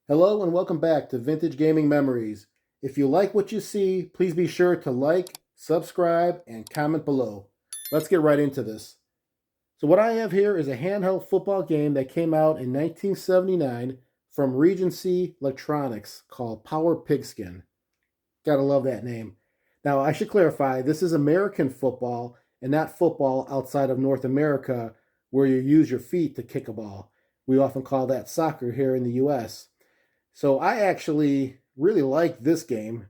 Hello and welcome back to Vintage Gaming Memories. If you like what you see, please be sure to like, subscribe, and comment below. Let's get right into this. So what I have here is a handheld football game that came out in 1979 from Regency Electronics called Power Pigskin. Gotta love that name. Now, I should clarify, this is American football and not football outside of North America where you use your feet to kick a ball. We often call that soccer here in the US. So I actually really like this game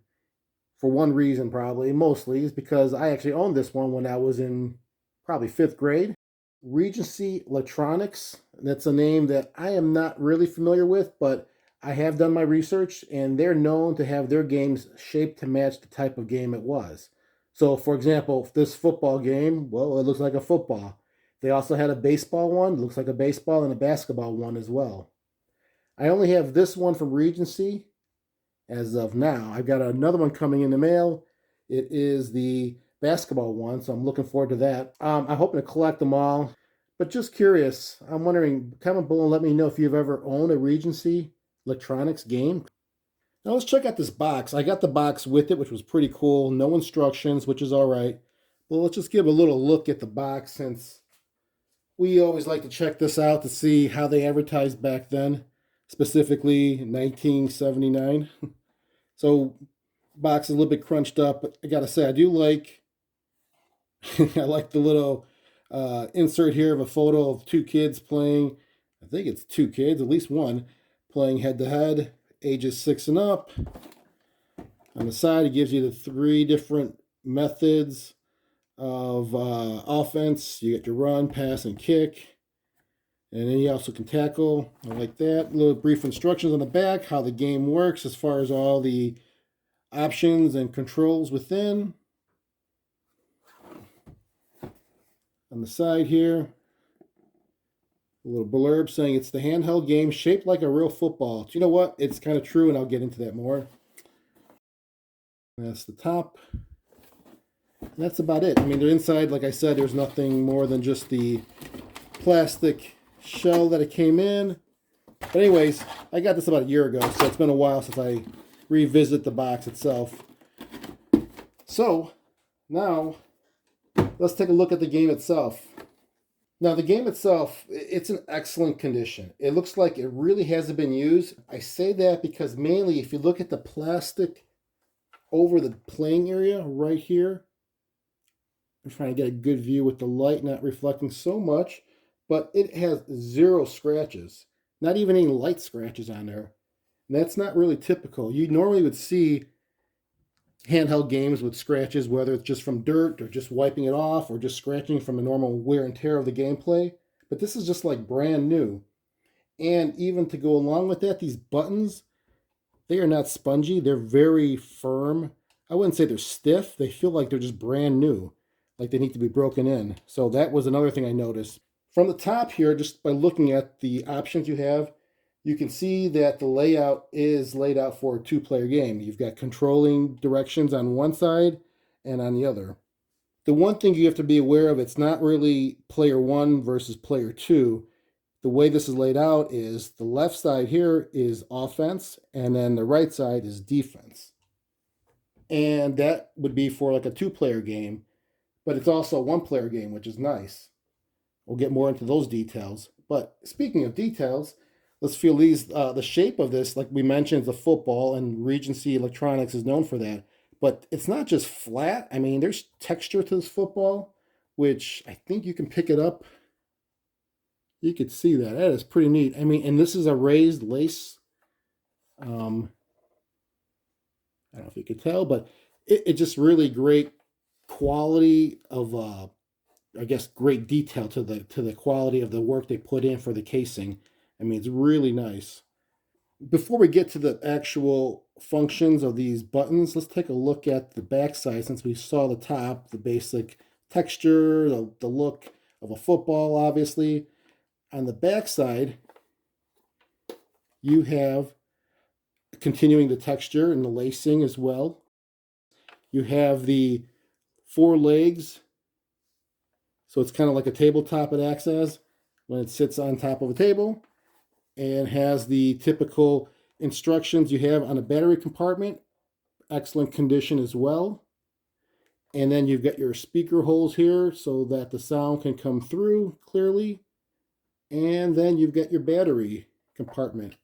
for one reason, probably mostly, is because I actually owned this one when I was in probably fifth grade. Regency Electronics, that's a name that I am not really familiar with, but I have done my research and they're known to have their games shaped to match the type of game it was. So, for example, this football game, well, it looks like a football. They also had a baseball one, looks like a baseball, and a basketball one as well. I only have this one from Regency as of now. I've got another one coming in the mail. It is the basketball one, so I'm looking forward to that. I'm hoping to collect them all, but just curious. I'm wondering, comment below and let me know if you've ever owned a Regency Electronics game. Now let's check out this box. I got the box with it, which was pretty cool. No instructions, which is all right. Well, let's just give a little look at the box since we always like to check this out to see how they advertised back then, specifically 1979. So box is a little bit crunched up, but I gotta say I do like I like the little insert here of a photo of two kids playing. I think it's two kids, at least one, playing head to head, ages 6 and up. On the side, it gives you the 3 different methods of offense. You get your run, pass, and kick. And then you also can tackle. I like that. A little brief instructions on the back, how the game works as far as all the options and controls within. On the side here, a little blurb saying it's the handheld game shaped like a real football. Do you know what? It's kind of true, and I'll get into that more. That's the top. And that's about it. I mean, the inside, like I said, there's nothing more than just the plastic shell that it came in. But anyways, I got this about a year ago, so it's been a while since I revisit the box itself. So now let's take a look at the game itself. Now the game itself, it's in excellent condition. It looks like it really hasn't been used. I say that because mainly if you look at the plastic over the playing area right here, I'm trying to get a good view with the light not reflecting so much, but it has 0 scratches, not even any light scratches on there. And that's not really typical. You normally would see handheld games with scratches, whether it's just from dirt or just wiping it off or just scratching from a normal wear and tear of the gameplay. But this is just like brand new. And even to go along with that, these buttons, they are not spongy. They're very firm. I wouldn't say they're stiff. They feel like they're just brand new, like they need to be broken in. So that was another thing I noticed. From the top here, just by looking at the options you have, you can see that the layout is laid out for a 2-player game. You've got controlling directions on one side and on the other. The one thing you have to be aware of, it's not really player 1 versus player 2. The way this is laid out is the left side here is offense, and then the right side is defense. And that would be for like a 2-player game, but it's also a 1-player game, which is nice. We'll get more into those details. But speaking of details, let's feel these. The shape of this, like we mentioned, is a football, and Regency Electronics is known for that. But it's not just flat. I mean, there's texture to this football, which I think you can pick it up. You could see that. That is pretty neat. I mean, and this is a raised lace. I don't know if you could tell, but it's just really great quality of I guess great detail to the quality of the work they put in for the casing. I mean, it's really nice. Before we get to the actual functions of these buttons, let's take a look at the backside since we saw the top, the basic texture, the look of a football, obviously. On the backside, you have continuing the texture and the lacing as well. You have the 4 legs. So it's kind of like a tabletop it acts as when it sits on top of a table, and has the typical instructions you have on the battery compartment, excellent condition as well. And then you've got your speaker holes here so that the sound can come through clearly. And then you've got your battery compartment.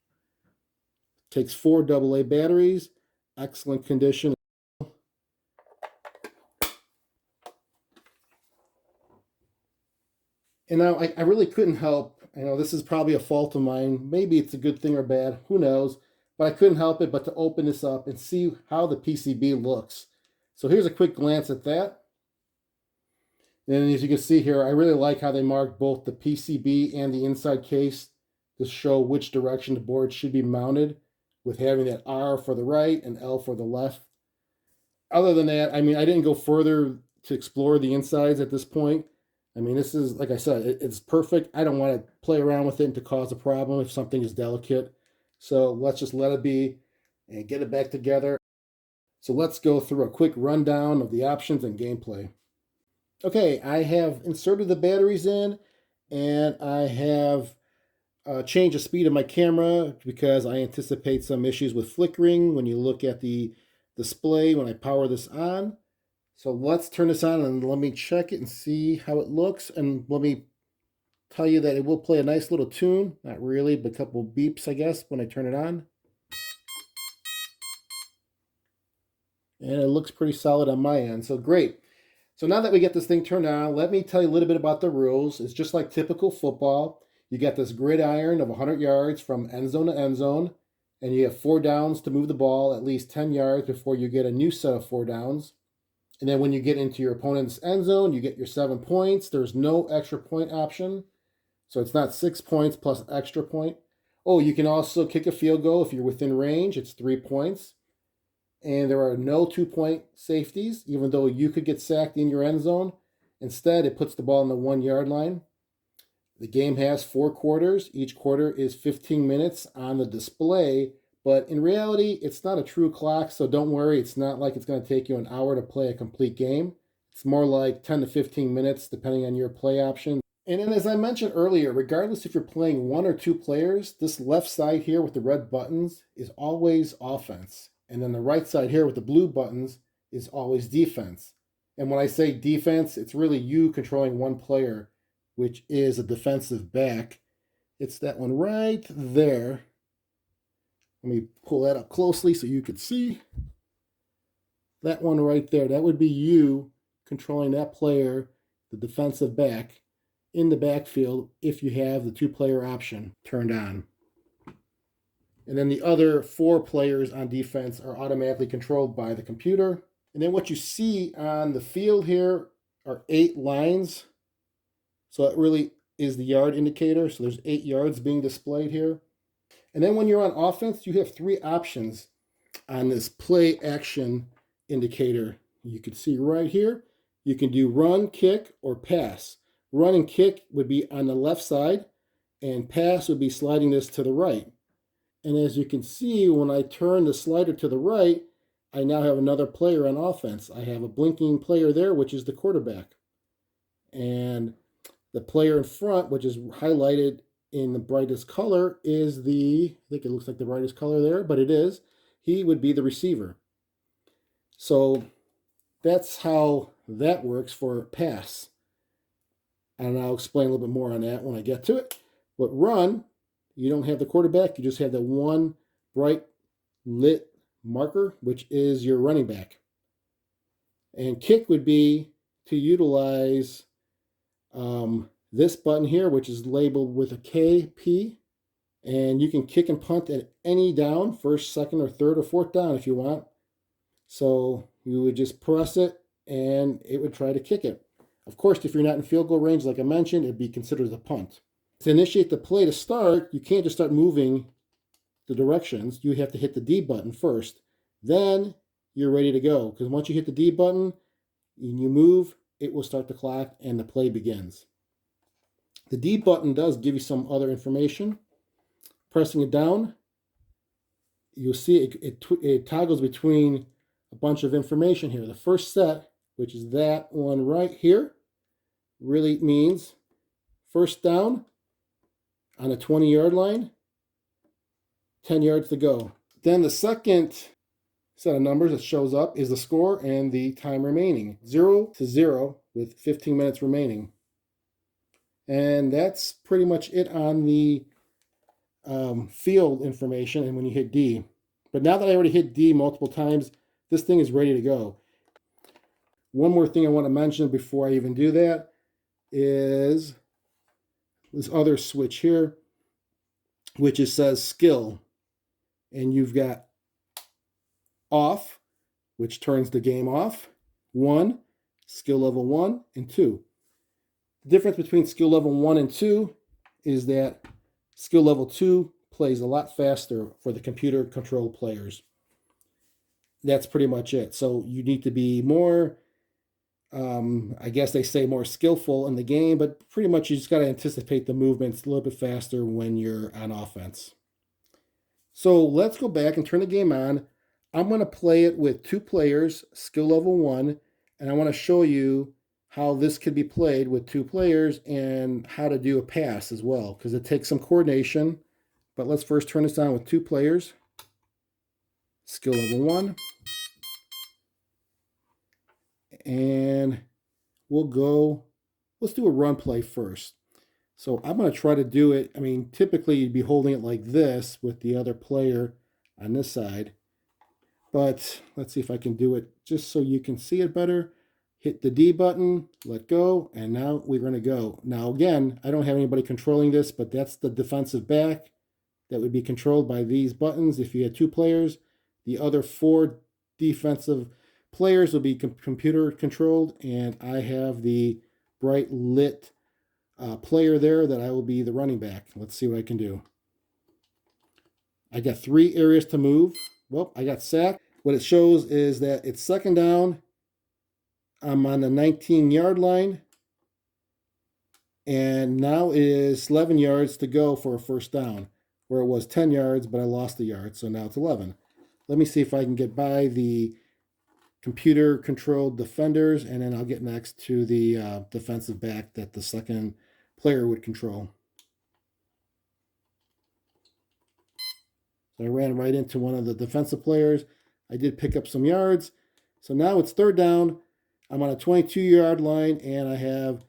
Takes 4 AA batteries, excellent condition. And now I really couldn't help, I know this is probably a fault of mine, maybe it's a good thing or bad, who knows, but I couldn't help it but to open this up and see how the PCB looks. So here's a quick glance at that. And as you can see here, I really like how they marked both the PCB and the inside case to show which direction the board should be mounted, with having that R for the right and L for the left. Other than that, I mean, I didn't go further to explore the insides at this point. I mean, this is, like I said, it's perfect. I don't want to play around with it and to cause a problem if something is delicate. So let's just let it be and get it back together. So let's go through a quick rundown of the options and gameplay. Okay, I have inserted the batteries in, and I have changed the speed of my camera because I anticipate some issues with flickering when you look at the display when I power this on. So let's turn this on and let me check it and see how it looks. And let me tell you that it will play a nice little tune. Not really, but a couple beeps, I guess, when I turn it on. And it looks pretty solid on my end, so great. So now that we get this thing turned on, let me tell you a little bit about the rules. It's just like typical football. You get this gridiron of 100 yards from end zone to end zone, and you have 4 downs to move the ball at least 10 yards before you get a new set of 4 downs. And then when you get into your opponent's end zone, you get your 7 points. There's no extra point option. So it's not 6 points plus extra point. Oh, you can also kick a field goal if you're within range. It's 3 points. And there are no 2-point safeties, even though you could get sacked in your end zone. Instead, it puts the ball on the 1-yard line. The game has 4 quarters. Each quarter is 15 minutes on the display. But in reality, it's not a true clock, so don't worry. It's not like it's going to take you an hour to play a complete game. It's more like 10 to 15 minutes, depending on your play option. And then, as I mentioned earlier, regardless if you're playing 1 or 2 players, this left side here with the red buttons is always offense. And then the right side here with the blue buttons is always defense. And when I say defense, it's really you controlling one player, which is a defensive back. It's that one right there. Let me pull that up closely so you can see. That one right there, that would be you controlling that player, the defensive back, in the backfield if you have the 2-player option turned on. And then the other 4 players on defense are automatically controlled by the computer. And then what you see on the field here are 8 lines. So it really is the yard indicator. So there's 8 yards being displayed here. And then when you're on offense, you have 3 options on this play action indicator. You can see right here. You can do run, kick, or pass. Run and kick would be on the left side, and pass would be sliding this to the right. And as you can see, when I turn the slider to the right, I now have another player on offense. I have a blinking player there, which is the quarterback. And the player in front, which is highlighted in the brightest color, is I think it looks like the brightest color there, but it is. He would be the receiver. So that's how that works for pass. And I'll explain a little bit more on that when I get to it. But run, you don't have the quarterback. You just have the one bright lit marker, which is your running back. And kick would be to utilize this button here, which is labeled with a KP. And you can kick and punt at any down, first, second, or third, or fourth down if you want. So you would just press it, and it would try to kick it. Of course, if you're not in field goal range, like I mentioned, it'd be considered a punt. To initiate the play to start, you can't just start moving the directions. You have to hit the D button first. Then you're ready to go. Because once you hit the D button and you move, it will start the clock and the play begins. The D button does give you some other information. Pressing it down, you'll see it toggles between a bunch of information here. The first set, which is that one right here, really means first down on a 20-yard line, 10 yards to go. Then the second set of numbers that shows up is the score and the time remaining. 0-0 with 15 minutes remaining. And that's pretty much it on the field information and when you hit D. But now that I already hit D multiple times, this thing is ready to go. One more thing I want to mention before I even do that is this other switch here, which it says skill. And you've got off, which turns the game off, 1, skill level 1, and 2. The difference between skill level 1 and 2 is that skill level 2 plays a lot faster for the computer controlled players. That's pretty much it. So you need to be more, I guess they say more skillful in the game, but pretty much you just got to anticipate the movements a little bit faster when you're on offense. So let's go back and turn the game on. I'm going to play it with 2 players, skill level 1, and I want to show you how this could be played with 2 players and how to do a pass as well, because it takes some coordination. But let's first turn this on with 2 players, skill level 1, and let's do a run play first. So I'm going to try to do it. I mean, typically you'd be holding it like this with the other player on this side. But let's see if I can do it just so you can see it better. Hit the D button, let go, and now we're going to go. Now again, I don't have anybody controlling this, but that's the defensive back that would be controlled by these buttons if you had 2 players. The other 4 defensive players will be computer controlled, and I have the bright lit player there that I will be the running back. Let's see what I can do. I got 3 areas to move. Well, I got sacked. What it shows is that it's second down. I'm on the 19-yard line. And now it is 11 yards to go for a first down, where it was 10 yards, but I lost a yard, so now it's 11. Let me see if I can get by the computer-controlled defenders, and then I'll get next to the defensive back that the second player would control. So I ran right into one of the defensive players. I did pick up some yards. So now it's third down. I'm on a 22-yard line, and I have,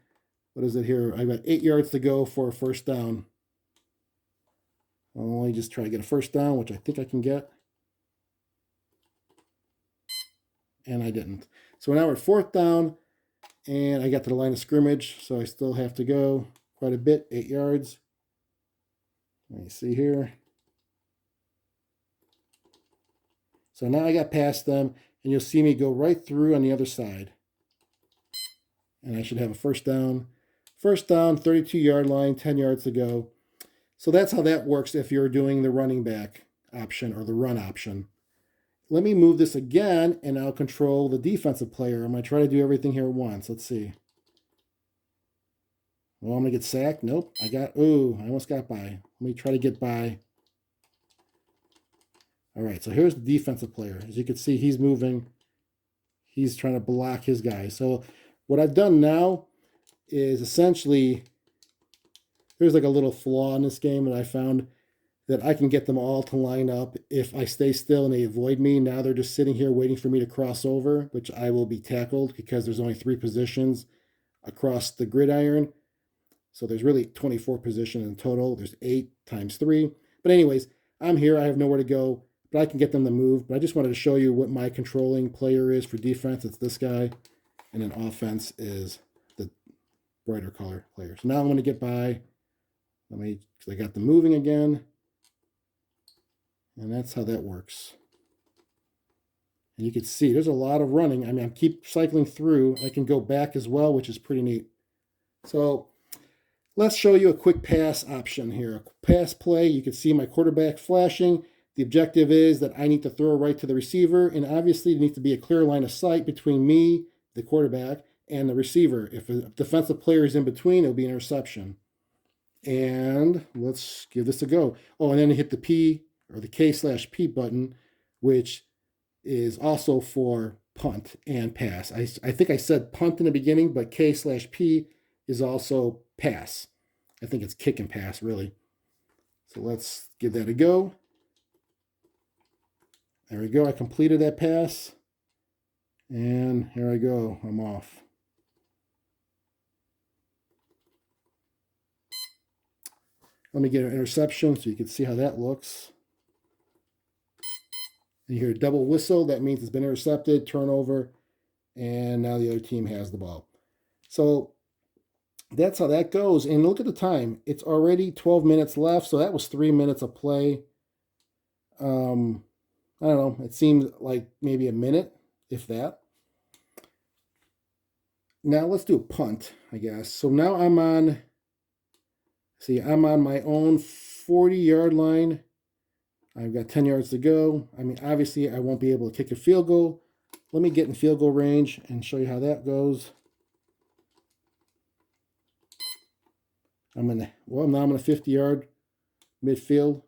what is it here? I've got 8 yards to go for a first down. I'll only just try to get a first down, which I think I can get. And I didn't. So now we're at 4th down, and I got to the line of scrimmage, so I still have to go quite a bit, 8 yards. Let me see here. So now I got past them, and you'll see me go right through on the other side. And I should have a first down. First down, 32-yard line, 10 yards to go. So that's how that works if you're doing the running back option or the run option. Let me move this again, and I'll control the defensive player. I'm going to try to do everything here at once. Let's see. Well, I'm going to get sacked. Nope. I almost got by. Let me try to get by. All right, so here's the defensive player. As you can see, he's moving. He's trying to block his guy. So what I've done now is essentially, there's like a little flaw in this game that I found, that I can get them all to line up if I stay still and they avoid me. Now they're just sitting here waiting for me to cross over, which I will be tackled because there's only 3 positions across the gridiron. So there's really 24 positions in total. There's 8 times 3. But anyways, I'm here. I have nowhere to go, but I can get them to move. But I just wanted to show you what my controlling player is for defense. It's this guy. And then offense is the brighter color player. So now I'm going to get by. Because I got them moving again. And that's how that works. And you can see there's a lot of running. I mean, I keep cycling through. I can go back as well, which is pretty neat. So let's show you a quick pass option here. A pass play, you can see my quarterback flashing. The objective is that I need to throw right to the receiver. And obviously, there needs to be a clear line of sight between me, the quarterback, and the receiver. If a defensive player is in between, it'll be an interception. And let's give this a go. Oh, and then hit the P or the K/P button, which is also for punt and pass. I think I said punt in the beginning, but K/P is also pass. I think it's kick and pass, really. So let's give that a go. There we go. I completed that pass. And here I go. I'm off. Let me get an interception so you can see how that looks. And you hear a double whistle. That means it's been intercepted, turnover, and now the other team has the ball. So that's how that goes. And look at the time. It's already 12 minutes left, so that was 3 minutes of play. I don't know. It seemed like maybe a minute, if that. Now let's do a punt, I guess. So now I'm on my own 40-yard line. I've got 10 yards to go. I mean, obviously, I won't be able to kick a field goal. Let me get in field goal range and show you how that goes. Now I'm in a 50-yard midfield.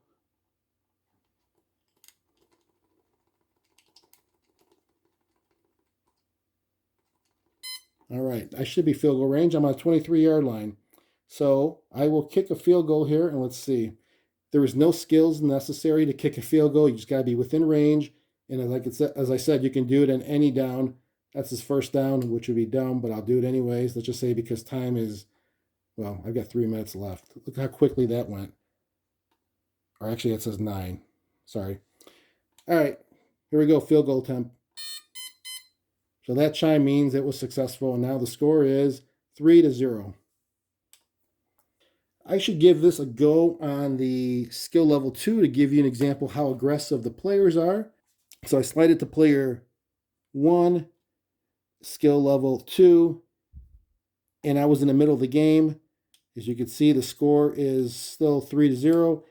All right, I should be field goal range. I'm on a 23-yard line. So I will kick a field goal here, and let's see. There is no skills necessary to kick a field goal. You just got to be within range. And as I said, you can do it on any down. That's his first down, which would be dumb, but I'll do it anyways. Let's just say because time is, well, I've got 3 minutes left. Look how quickly that went. Or actually, it says 9. Sorry. All right, here we go, field goal attempt. So that chime means it was successful, and now the score is 3-0. I should give this a go on the skill level 2 to give you an example how aggressive the players are. So I slide it to player 1, skill level 2, and I was in the middle of the game. As you can see, the score is still 3-0,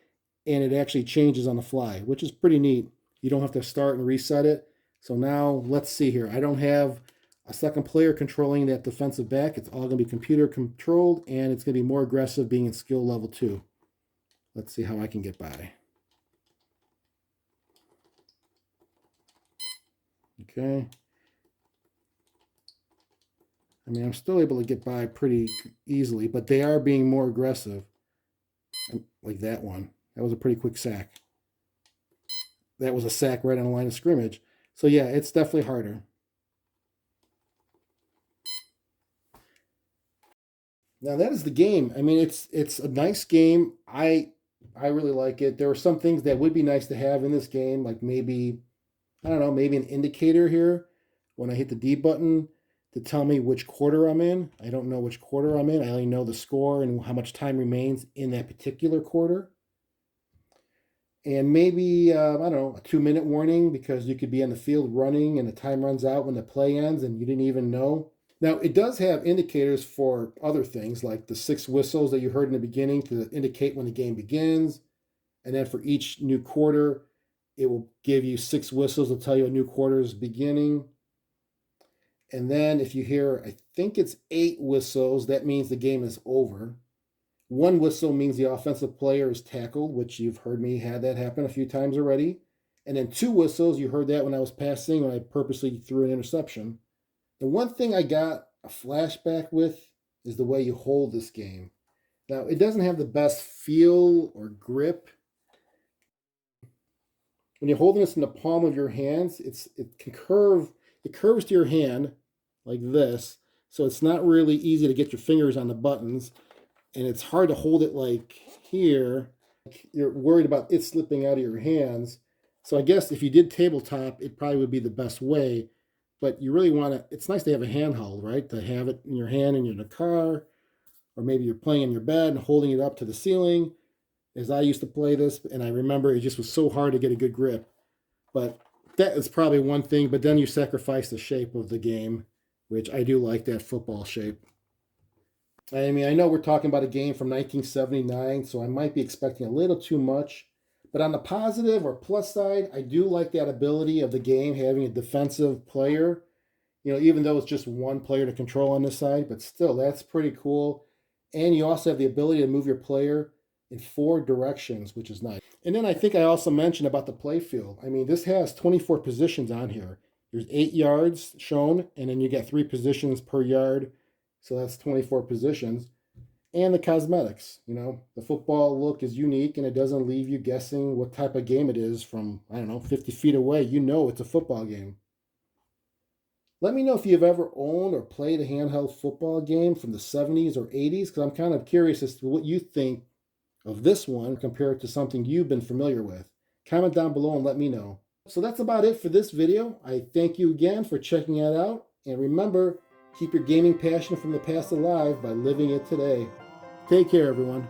and it actually changes on the fly, which is pretty neat. You don't have to start and reset it. So now let's see here. I don't have a second player controlling that defensive back. It's all going to be computer controlled, and it's going to be more aggressive being in skill level 2. Let's see how I can get by. Okay. I mean, I'm still able to get by pretty easily, but they are being more aggressive. Like that one. That was a pretty quick sack. That was a sack right on the line of scrimmage. So yeah, it's definitely harder. Now that is the game. I mean, it's a nice game. I really like it. There are some things that would be nice to have in this game, like maybe, I don't know, maybe an indicator here when I hit the D button to tell me which quarter I'm in. I don't know which quarter I'm in. I only know the score and how much time remains in that particular quarter. And maybe, I don't know, a 2-minute warning because you could be on the field running and the time runs out when the play ends and you didn't even know. Now, it does have indicators for other things like the 6 whistles that you heard in the beginning to indicate when the game begins. And then for each new quarter, it will give you 6 whistles to tell you a new quarter is beginning. And then if you hear, I think it's 8 whistles, that means the game is over. 1 whistle means the offensive player is tackled, which you've heard me had that happen a few times already. And then 2 whistles, you heard that when I was passing, when I purposely threw an interception. The one thing I got a flashback with is the way you hold this game. Now, it doesn't have the best feel or grip. When you're holding this in the palm of your hands, it curves to your hand like this, so it's not really easy to get your fingers on the buttons, and it's hard to hold it like here. You're worried about it slipping out of your hands. So I guess if you did tabletop, it probably would be the best way. But you really want to, it's nice to have a handheld, right? To have it in your hand and you're in a car, or maybe you're playing in your bed and holding it up to the ceiling, as I used to play this, and I remember it just was so hard to get a good grip. But that is probably one thing, but then you sacrifice the shape of the game, which I do like that football shape. I mean, I know we're talking about a game from 1979, so I might be expecting a little too much. But on the positive or plus side, I do like that ability of the game having a defensive player. You know, even though it's just one player to control on this side, but still, that's pretty cool. And you also have the ability to move your player in 4 directions, which is nice. And then I think I also mentioned about the play field. I mean, this has 24 positions on here. There's 8 yards shown, and then you get 3 positions per yard. So that's 24 positions. and the cosmetics. You know, the football look is unique and it doesn't leave you guessing what type of game it is from, I don't know, 50 feet away. You know it's a football game. Let me know if you've ever owned or played a handheld football game from the 70s or 80s, because I'm kind of curious as to what you think of this one compared to something you've been familiar with. Comment down below and let me know. So that's about it for this video. I thank you again for checking it out. And remember, keep your gaming passion from the past alive by living it today. Take care, everyone.